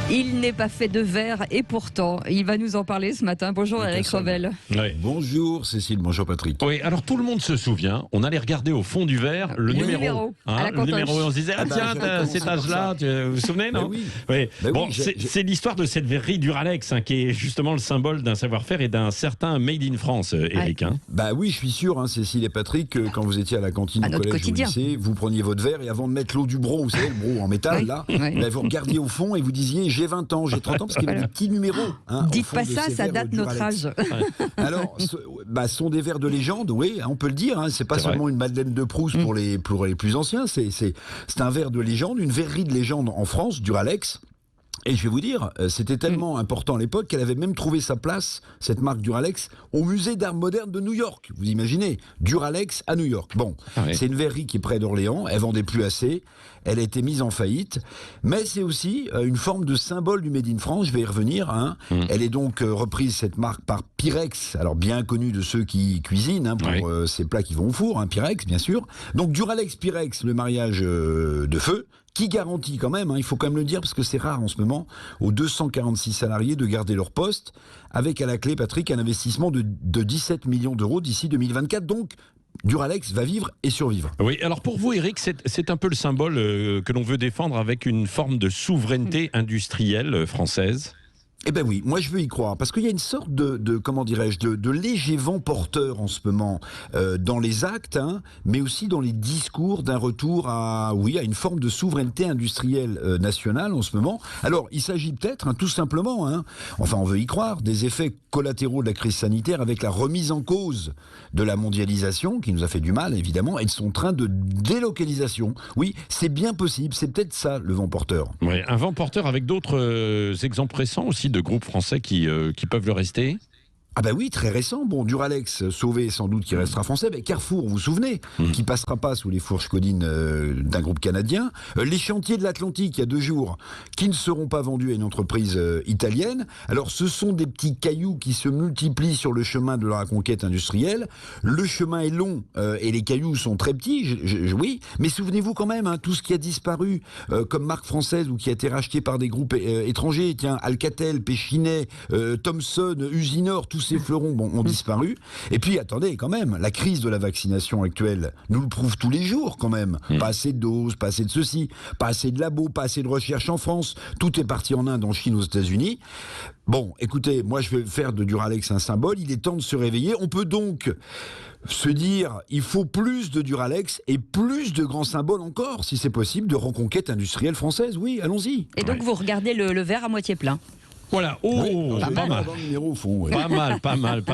Il n'est pas fait de verre et pourtant, il va nous en parler ce matin. Bonjour Eric Revel. Oui. Bonjour Cécile, bonjour Patrick. Oui, alors tout le monde se souvient, on allait regarder au fond du verre le numéro. À la Le numéro, cantoche. on se disait, tiens, t'as cet âge-là, vous vous souvenez, non? Oui. Oui. Bon, oui, c'est l'histoire de cette verrerie Duralex, qui est justement le symbole d'un savoir-faire et d'un certain Made in France, Eric. Bah oui, je suis sûr, Cécile et Patrick, que quand vous étiez à la cantine À au notre collège ou au quotidien. lycée, vous preniez votre verre et avant de mettre l'eau du bro, vous savez, le bro en métal, Oui, là, oui. bah, vous regardiez au fond et vous disiez j'ai 20 ans, j'ai 30 ans, parce qu'il y avait des petits numéros. Au Dites fond pas de ça, ces ça verres date notre Duralex. âge. Alors, ce sont des verres de légende, oui, on peut le dire. C'est pas C'est seulement une Madeleine de Proust pour les plus anciens. C'est un verre de légende, une verrerie de légende en France, Duralex. Et je vais vous dire, c'était tellement important à l'époque qu'elle avait même trouvé sa place, cette marque Duralex, au musée d'art moderne de New York. Vous imaginez, Duralex à New York. Bon, c'est une verrerie qui est près d'Orléans, elle vendait plus assez, elle a été mise en faillite, mais c'est aussi une forme de symbole du Made in France, je vais y revenir. Elle est donc reprise, cette marque, par Pyrex, alors bien connu de ceux qui cuisinent, pour ces plats qui vont au four, Pyrex bien sûr. Donc Duralex, Pyrex, le mariage de feu, qui garantit quand même, il faut quand même le dire, parce que c'est rare en ce moment, aux 246 salariés de garder leur poste, avec à la clé, Patrick, un investissement de 17 millions d'euros d'ici 2024. Donc, Duralex va vivre et survivre. Oui, alors pour vous, Eric, c'est un peu le symbole que l'on veut défendre avec une forme de souveraineté industrielle française. Eh ben oui, moi je veux y croire, parce qu'il y a une sorte de comment dirais-je, de léger vent porteur en ce moment dans les actes, mais aussi dans les discours d'un retour à une forme de souveraineté industrielle nationale en ce moment. Alors, il s'agit peut-être, tout simplement, enfin on veut y croire, des effets collatéraux de la crise sanitaire avec la remise en cause de la mondialisation, qui nous a fait du mal évidemment, et de son train de délocalisation. Oui, c'est bien possible, c'est peut-être ça le vent porteur. Oui, un vent porteur avec d'autres exemples récents aussi de groupes français qui peuvent le rester. Ah bah oui, très récent. Bon, Duralex, sauvé sans doute, qui restera français. Mais Carrefour, vous vous souvenez, qui passera pas sous les fourches codines d'un groupe canadien. Les chantiers de l'Atlantique, il y a 2 jours, qui ne seront pas vendus à une entreprise italienne. Alors, ce sont des petits cailloux qui se multiplient sur le chemin de la conquête industrielle. Le chemin est long et les cailloux sont très petits, oui. Mais souvenez-vous quand même, tout ce qui a disparu comme marque française ou qui a été racheté par des groupes étrangers, tiens, Alcatel, Péchinet, Thomson, Usinor, tous ces fleurons ont disparu. Et puis, attendez, quand même, la crise de la vaccination actuelle nous le prouve tous les jours, quand même. Pas assez de doses, pas assez de ceci, pas assez de labos, pas assez de recherche en France. Tout est parti en Inde, en Chine, aux États-Unis. Bon, écoutez, moi, je vais faire de Duralex un symbole. Il est temps de se réveiller. On peut donc se dire, il faut plus de Duralex et plus de grands symboles encore, si c'est possible, de reconquête industrielle française. Oui, allons-y. Et donc vous regardez le verre à moitié plein. Voilà, Oui, pas mal. numéro au fond, Pas mal.